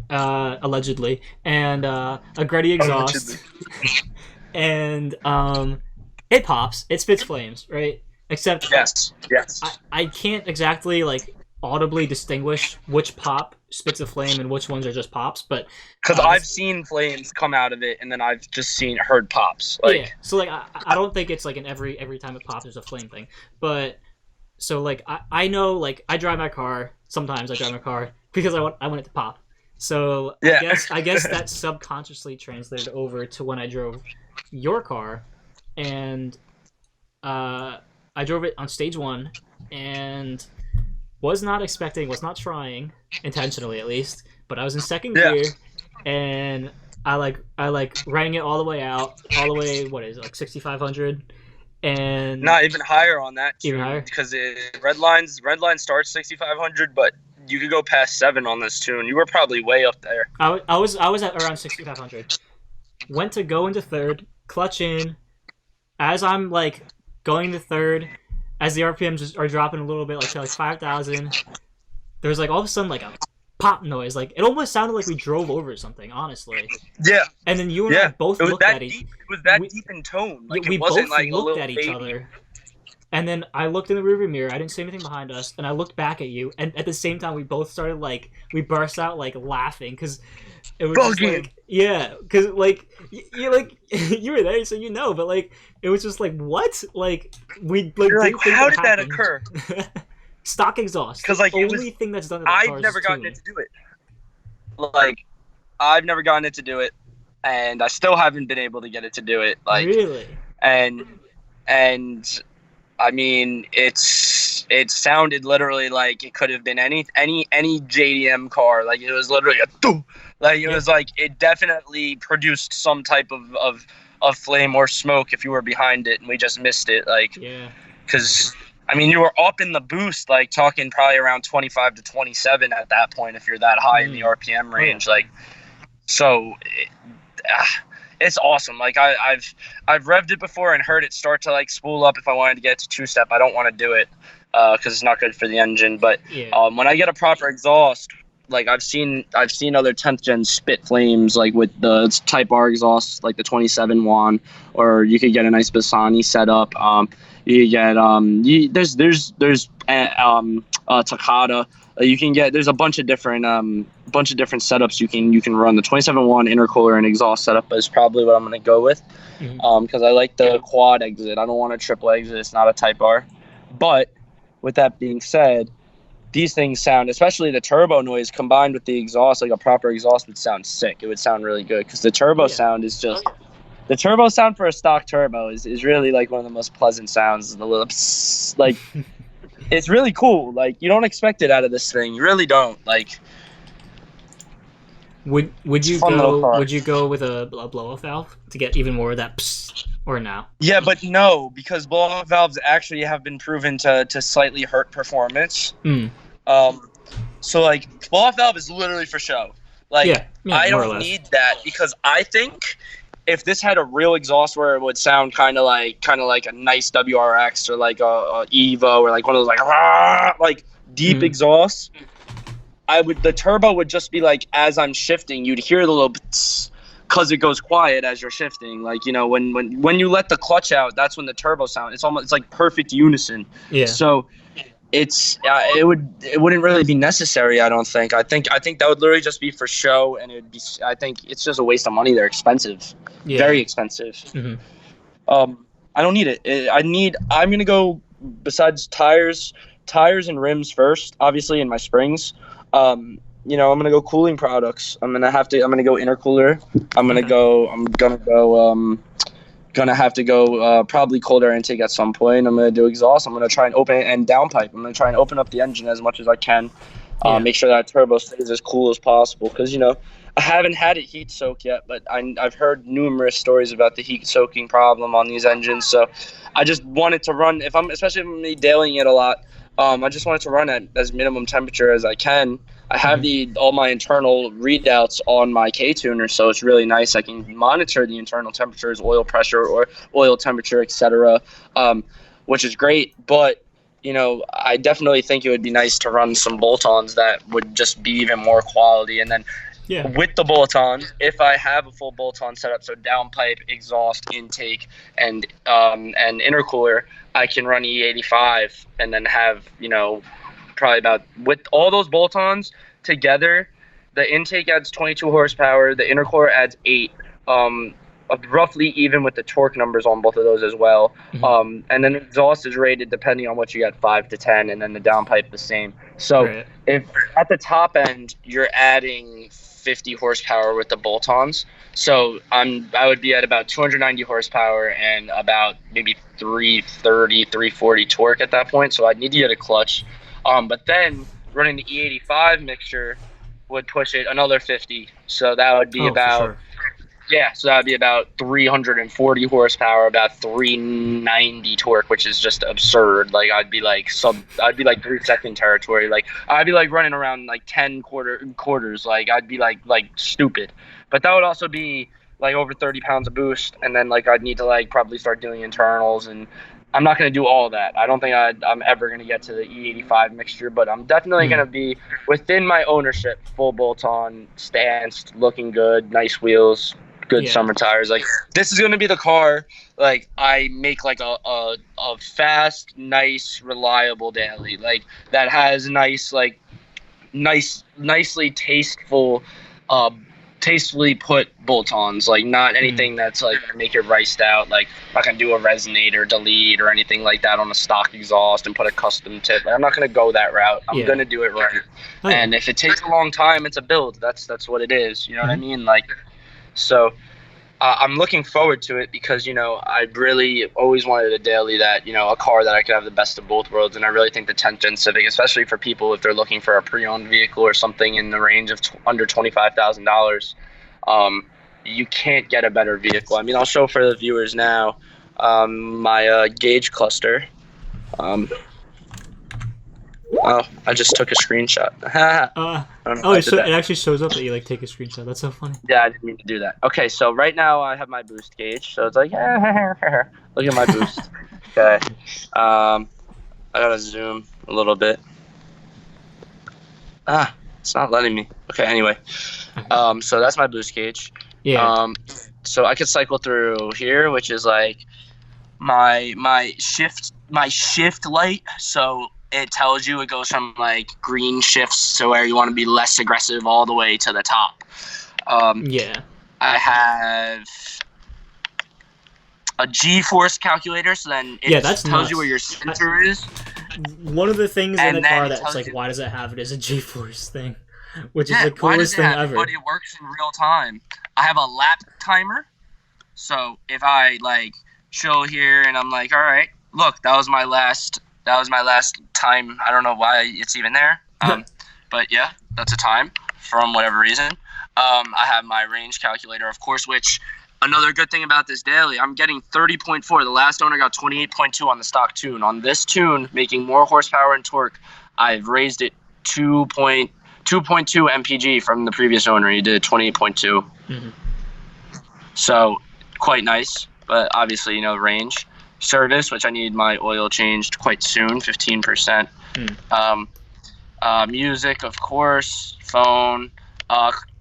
allegedly, and a Gretty exhaust. And it pops. It spits flames, right? Except yes. I can't exactly like audibly distinguish which pop spits a flame and which ones are just pops, but because I've seen flames come out of it, and then I've just heard pops. Like, yeah. So like I don't think it's like an every time it pops there's a flame thing, but so like I know, like I drive my car sometimes. I drive my car because I want it to pop. So yeah. I guess that subconsciously translated over to when I drove your car, and I drove it on stage 1, and was not expecting, was not trying intentionally at least, but I was in second Yeah. gear, and I rang it all the way out, all the way. What is it, like 6,500, and Not even higher on that even tune higher. because red line starts 6,500, but you could go past 7 on this tune. You were probably way up there. I was at around 6,500. Went to go into third, clutch in. As I'm like going to third, as the RPMs are dropping a little bit, like to like 5,000, there's like all of a sudden like a pop noise. Like it almost sounded like we drove over something, honestly. Yeah. And then you and I both It was looked that at each. deep. It was that We, deep in tone. Like we it wasn't both like a looked little at each baby. other. And then I looked in the rearview mirror. I didn't see anything behind us, and I looked back at you. And at the same time, we both started like we burst out like laughing because it was just like yeah, because like you like you were there, so you know. But like it was just like what? Like we like You're like, didn't think how did that happened. occur? Stock exhaust. Because The like it only was, thing that's done to that car I've is never gotten tune. it to do it. Like I've never gotten it to do it, and I still haven't been able to get it to do it. Like Really? and I mean, it sounded literally like it could have been any JDM car. Like it was literally a doo. Like it was like it definitely produced some type of flame or smoke if you were behind it and we just missed it. Like Yeah. because I mean you were up in the boost, like talking probably around 25 to 27 at that point if you're that high in the RPM range. Like so. It's awesome. Like I've revved it before and heard it start to like spool up if I wanted to get to 2-step. I don't want to do it because it's not good for the engine. But when I get a proper exhaust, like I've seen other 10th gen spit flames like with the Type R exhaust, like the 27 one, or you could get a nice Bassani setup. You get there's Takata. You can get there's a bunch of different setups you can run. The 27.1 intercooler and exhaust setup is probably what I'm going to go with because I like the quad exit. I don't want a triple exit. It's not a Type R. But with that being said, these things sound, especially the turbo noise combined with the exhaust, like a proper exhaust would sound sick. It would sound really good because the turbo sound is just the turbo sound for a stock turbo is really like one of the most pleasant sounds. The little like. It's really cool. Like you don't expect it out of this thing. You really don't. Like would you go with a blow off valve to get even more of that psst, or no? Yeah, but no, because blow off valves actually have been proven to slightly hurt performance. So like blow off valve is literally for show. Like I don't need that because I think if this had a real exhaust where it would sound kind of like a nice WRX or like a Evo or like one of those like deep exhausts, the turbo would just be like as I'm shifting, you'd hear the little because it goes quiet as you're shifting. Like you know when you let the clutch out, that's when the turbo sound. It's like perfect unison. Yeah. So it wouldn't really be necessary. I don't think. I think that would literally just be for show, and it would be. I think it's just a waste of money. They're expensive, very expensive. I don't need it. I'm gonna go besides tires and rims first, obviously, and my springs. I'm gonna go cooling products. I'm gonna go intercooler. Gonna have to go probably cold air intake at some point. I'm gonna do exhaust. I'm gonna try and open it and downpipe. I'm gonna try and open up the engine as much as I can. Make sure that turbo stays as cool as possible because I haven't had it heat soak yet, but I've heard numerous stories about the heat soaking problem on these engines. So I just wanted to run especially if I'm dailying it a lot. I just wanted to run at as minimum temperature as I can. I have all my internal readouts on my K-tuner, so it's really nice. I can monitor the internal temperatures, oil pressure, or oil temperature, etc., which is great. But I definitely think it would be nice to run some bolt-ons that would just be even more quality. And then with the bolt-on, if I have a full bolt-on setup, so downpipe, exhaust, intake, and intercooler, I can run E85 and then have probably about with all those bolt-ons together, the intake adds 22 horsepower, the intercooler adds 8. roughly even with the torque numbers on both of those as well. Mhm. And then the exhaust is rated depending on what you got, 5 to 10, and then the downpipe the same. So Right. if at the top end you're adding 50 horsepower with the bolt-ons, so I would be at about 290 horsepower and about maybe 330, 340 torque at that point. So I'd need to get a clutch. But then running the E85 mixture would push it another 50. So that would be Oh, for about, sure. yeah, so that would be about 340 horsepower, about 390 torque, which is just absurd. Like I'd be like 3 second territory. Like I'd be like running around like 10 quarters. Like I'd be like stupid. But that would also be like over 30 pounds of boost, and then like I'd need to like probably start doing internals, and I'm not going to do all of that. I don't think I'm ever going to get to the E85 mixture, but I'm definitely going Mm. to be within my ownership, full bolt-on, stance, looking good, nice wheels, good Yeah. summer tires. Like this is going to be the car like I make like a fast, nice, reliable daily, like that has nicely uh tastefully put bolt-ons, like not Mm. anything that's like gonna make it riced out. Like I'm not gonna do a resonate or delete or anything like that on a stock exhaust and put a custom tip. Like, I'm not gonna go that route. I'm Yeah. gonna do it right. Oh yeah. And if it takes a long time, it's a build. That's what it is. You know what I Mhm. mean? Like so I'm looking forward to it because, I really always wanted a daily that, a car that I could have the best of both worlds. And I really think the 10th Gen Civic, especially for people if they're looking for a pre-owned vehicle or something in the range of under $25,000, you can't get a better vehicle. I mean, I'll show for the viewers now my gauge cluster. Um, oh, I just took a screenshot. I Uh. don't know Oh, why I did it that. actually shows up that you like take a screenshot. That's so funny. Yeah, I didn't mean to do that. Okay, so right now I have my boost gauge. So it's like, look at my boost. Okay. I gotta zoom a little bit. It's not letting me. Okay, anyway. So that's my boost gauge. Yeah. So I could cycle through here, which is like my shift light. So it tells you, it goes from like green shifts to where you want to be less aggressive all the way to the top. Yeah. I have a G-force calculator, so then it Yeah, that's tells nuts. you where your center is. One of the things in And the then car it that's tells like, you- why does it have it is a G-force thing, which is Yeah, the why does coolest it thing have it? ever. But it works in real time. I have a lap timer, so if I like show here and I'm like, all right, look, that was my last time. I don't know why it's even there. But yeah, that's a time from whatever reason. I have my range calculator, of course, which another good thing about this daily, I'm getting 30.4. The last owner got 28.2 on the stock tune. On this tune, making more horsepower and torque, I've raised it 2.2 mpg from the previous owner. He did 28.2. Mhm. So quite nice, but obviously, range. Service, which I need my oil changed quite soon, 15%. Music, of course, phone,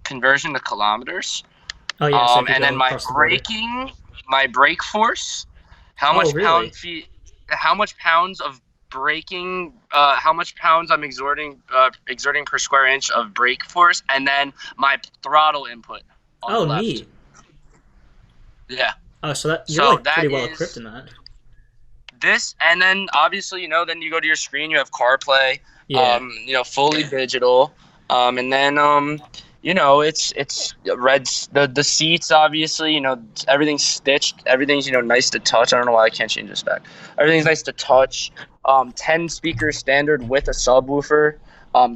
conversion to kilometers. Oh yeah, so if you And then go across the border. my brake force, Oh really? how much pounds of braking, how much pounds I'm exerting per square inch of brake force, and then my throttle input on the Oh left. neat. Yeah. Oh, so that you're So like that pretty well is equipped in that. this, and then obviously, then you go to your screen, you have CarPlay, Yeah. fully digital, and then it's red. The seats, obviously, everything's stitched, everything's nice to touch. I don't know why I can't change this back. Everything's nice to touch. 10 speakers standard with a subwoofer.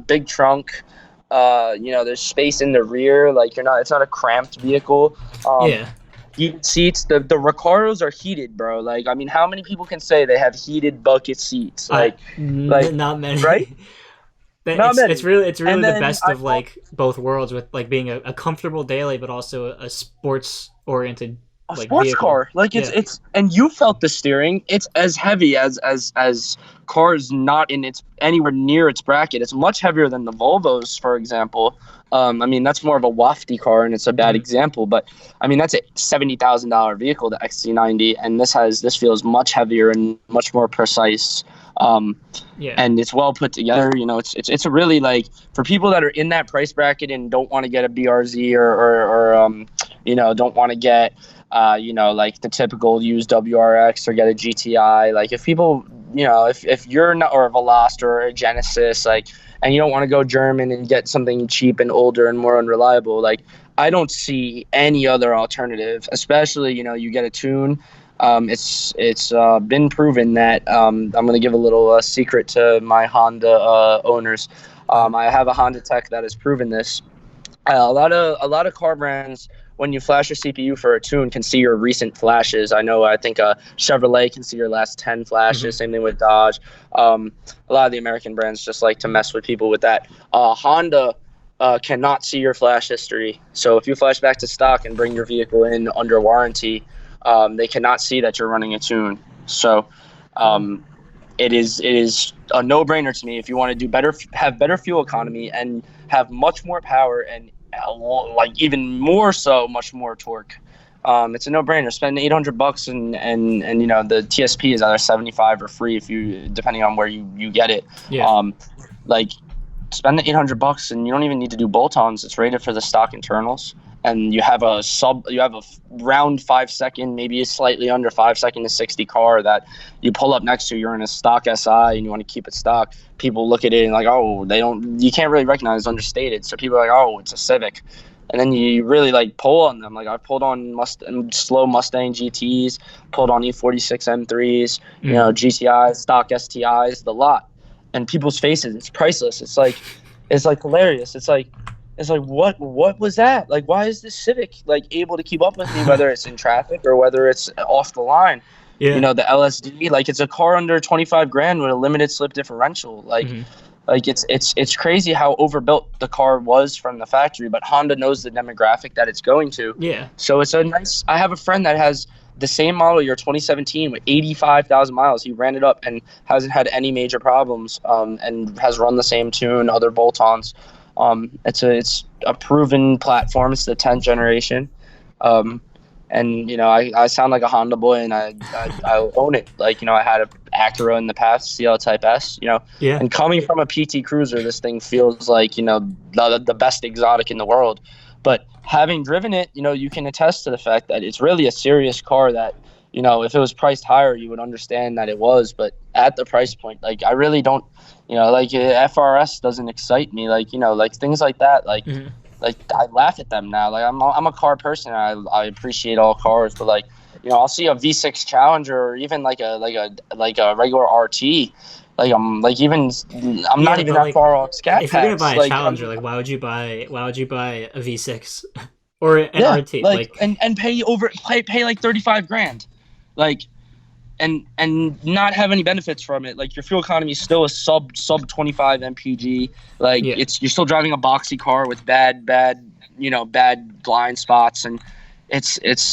Big trunk. There's space in the rear. Like it's not a cramped vehicle. Yeah. Heated seats. The Recaros are heated, bro. Like, I mean, how many people can say they have heated bucket seats? Like, Not many. right? But Not many. it's really And the then best of like both worlds with like being a comfortable daily, but also a sports oriented a like sports vehicle. car. Like it's and you felt the steering. It's as heavy as cars not in its anywhere near its bracket. It's much heavier than the Volvos, for example. I mean, that's more of a wafty car, and it's a bad example. But I mean, that's a $70,000 vehicle, the XC90, and this feels much heavier and much more precise. And it's well put together. It's a really, like, for people that are in that price bracket and don't want to get a BRZ or don't want to get like the typical used WRX or get a GTI. Like if people, if you're not, or a Veloster or a Genesis, like, and you don't want to go German and get something cheap and older and more unreliable, like I don't see any other alternative, especially, you get a tune. It's been proven that I'm going to give a little secret to my Honda owners. I have a Honda tech that has proven this. A lot of car brands, when you flash your CPU for a tune, can see your recent flashes. I think Chevrolet can see your last 10 flashes. Same thing with Dodge. A lot of the American brands just like to mess with people with that. Honda cannot see your flash history. So if you flash back to stock and bring your vehicle in under warranty, they cannot see that you're running a tune. So it is a no-brainer to me. If you want to do better, have better fuel economy and have much more power and like even more so, much more torque. It's a no-brainer. Spend $800 and the TSP is either 75 or free if you, depending on where you get it. Yeah. Like spend the $800 and you don't even need to do bolt-ons. It's rated for the stock internals, and you have a round 5 second, maybe slightly under 5 second to 60 car that you pull up next to. You're in a stock SI and you want to keep it stock. People look at it and like, oh, you can't really recognize it's understated. So people are like, oh, it's a Civic. And then you really like pull on them. Like I've pulled on slow Mustang GTs, pulled on E46 M3s, GTIs, stock STIs, the lot. And people's faces, it's priceless. It's like hilarious. It's like what was that? Like, why is this Civic like able to keep up with me, whether it's in traffic or whether it's off the line? Yeah. The LSD, like it's a car under 25 grand with a limited slip differential. Like it's crazy how overbuilt the car was from the factory, but Honda knows the demographic that it's going to. Yeah. So it's a nice. I have a friend that has the same model year 2017 with 85,000 miles. He ran it up and hasn't had any major problems, and has run the same tune, other bolt-ons. It's a proven platform. It's the 10th generation. And I sound like a Honda boy, and I own it. Like, I had a Acura in the past, CL Type S, Yeah. And coming from a PT Cruiser, this thing feels like, the best exotic in the world. But having driven it, you can attest to the fact that it's really a serious car that, if it was priced higher, you would understand that it was. But at the price point, like, I really don't, like FRS doesn't excite me. Like, like things like that. Like, like I laugh at them now. Like I'm a car person. I appreciate all cars, but like, I'll see a V6 Challenger or even like a regular RT. Like I'm not even that far off scat if you're gonna buy a like, Challenger, like why would you buy a V6 or an RT? Like and pay like 35 grand, like and not have any benefits from it. Like your fuel economy is still a sub 25 mpg. Like you're still driving a boxy car with bad blind spots, and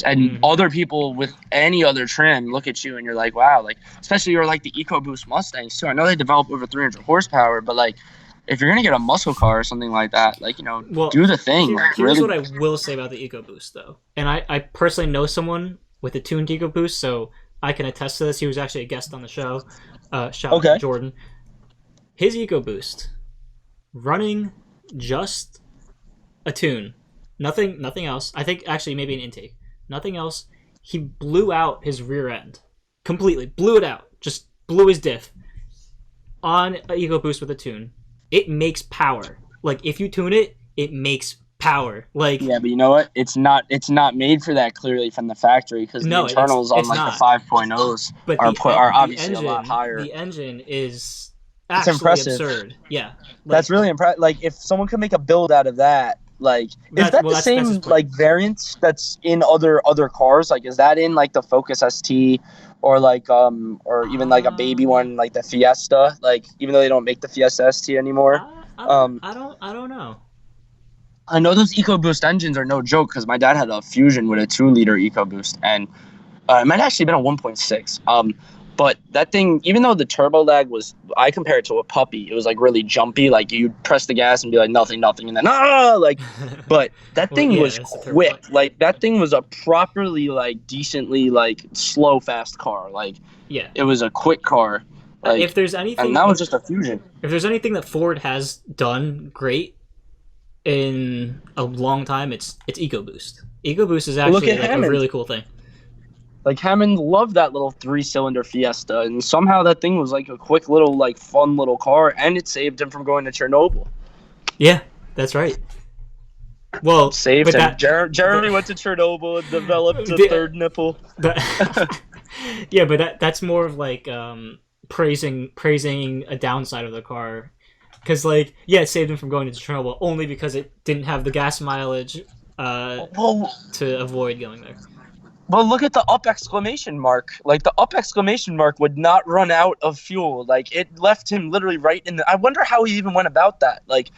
and other people with any other trim look at you and you're like, wow. Like especially you're like the EcoBoost Mustangs too. I know they develop over 300 horsepower, but like if you're gonna get a muscle car or something like that, like do the thing. Here's what I will say about the EcoBoost though, and I personally know someone with a tuned EcoBoost, so I can attest to this. He was actually a guest on the show. Shout out to Jordan. His EcoBoost running just a tune. Nothing else. I think actually maybe an intake. Nothing else. He blew out his rear end. Completely. Blew it out. Just blew his diff. On an EcoBoost with a tune. It makes power. Like if you tune it, it makes power. Like yeah, but you know what? It's not made for that clearly from the factory, because the internals on like not. The 5.0s are obviously a lot higher. The engine is actually absurd. Yeah. That's really impressive. Like if someone could make a build out of that, like is that the same like variant that's in other cars? Like is that in like the Focus ST or like or even like a baby one like the Fiesta? Like even though they don't make the Fiesta ST anymore. I don't know. I know those EcoBoost engines are no joke, because my dad had a Fusion with a 2-liter EcoBoost, and it might actually have been a 1.6. But that thing, even though the turbo lag was, I compare it to a puppy. It was like really jumpy. Like you'd press the gas and be like nothing, and then like. But that thing was quick. Like that thing was a properly like decently like slow fast car. Like it was a quick car. Like, if there's anything, and that was just a Fusion. If there's anything that Ford has done great, in a long time, it's EcoBoost. EcoBoost is Look actually at like a Hammond. really cool thing. Like Hammond loved that little 3-cylinder Fiesta, and somehow that thing was like a quick little, like, fun little car, and it saved him from going to Chernobyl. Yeah, that's right. Well, Saved but him. that, Jeremy but went to Chernobyl and developed a the, third nipple. yeah, but that's more of like praising a downside of the car, because like yeah, it saved him from going into Chernobyl only because it didn't have the gas mileage Well, to avoid going there. Well, look at the up exclamation mark. Like, the up exclamation mark would not run out of fuel. Like, it left him literally right in the. I wonder how he even went about that. Like,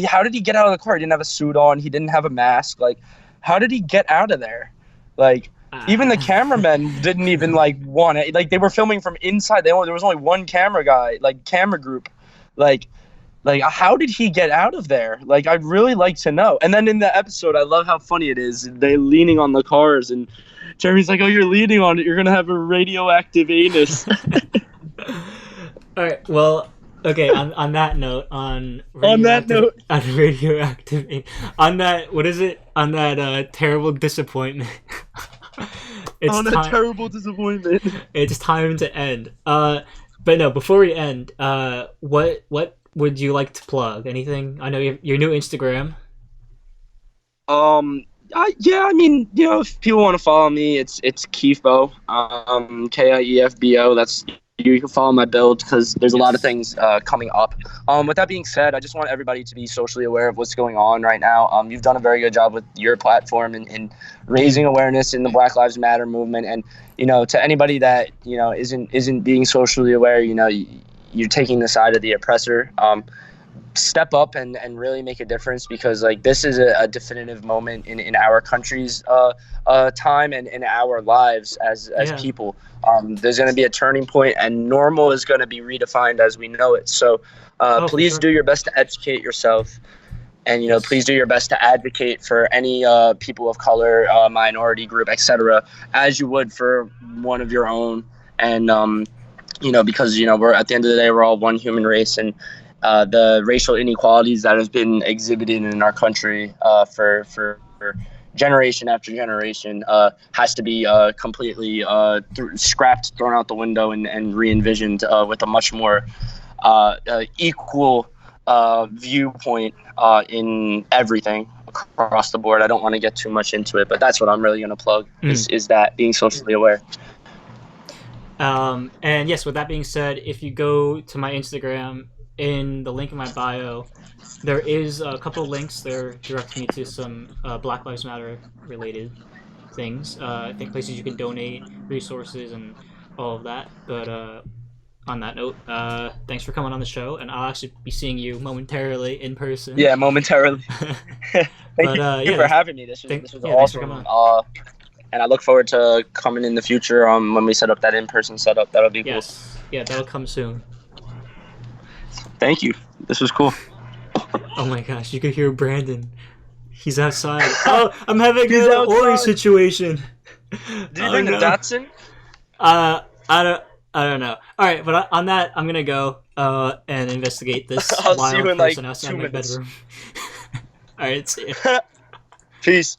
how did he get out of the car? He didn't have a suit on. He didn't have a mask. Like, how did he get out of there? Like, even the Uh, cameramen didn't even like want it. Like, they were filming from inside. There was only one camera guy, like camera group. Like, how did he get out of there? Like, I'd really like to know. And then in the episode, I love how funny it is. They leaning on the cars, and Jeremy's like, "Oh, you're leaning on it. You're gonna have a radioactive anus." All right. Well, okay. On that note, On that note, on radioactive, on that what is it? On that terrible disappointment. It's on a time. terrible disappointment. It's time to end. But no. Before we end, what would you like to plug? Anything? I know your new Instagram. Yeah, I mean, if people want to follow me, it's Kiefbo, Kiefbo. That's, you can follow my build because there's a lot of Yes. things coming up. With that being said, I just want everybody to be socially aware of what's going on right now. You've done a very good job with your platform in raising awareness in the Black Lives Matter movement, and to anybody that isn't being socially aware, you're taking the side of the oppressor. Step up and really make a difference, because like this is a definitive moment in our country's time and in our lives as Yeah. people. There's going to be a turning point, and normal is going to be redefined as we know it. So Oh, for please sure. do your best to educate yourself, and Yes. please do your best to advocate for any people of color, minority group, etc., as you would for one of your own. And because we're, at the end of the day, we're all one human race, and the racial inequalities that has been exhibited in our country for generation after generation has to be completely scrapped, thrown out the window, and re-envisioned with a much more equal viewpoint in everything across the board. I don't want to get too much into it, but that's what I'm really going to plug, is that being socially aware. And yes, with that being said, if you go to my Instagram, in the link in my bio, there is a couple of links there directing me to some Black Lives Matter related things. I think places you can donate, resources, and all of that. But on that note, thanks for coming on the show, and I'll actually be seeing you momentarily in person. Yeah, momentarily. Thank you for having me. This was Thanks for awesome. coming on. And I look forward to coming in the future when we set up that in-person setup. That'll be cool. Yes. Yeah, that'll come soon. Thank you. This was cool. Oh my gosh, you could hear Brandon. He's outside. Oh, I'm having He's an outside. Ori situation. Did you bring the Datsun? I don't know. All right, but on that, I'm gonna go and investigate this I'll see wild you in, person like, outside 2 my minutes. bedroom. All right, see ya. Peace.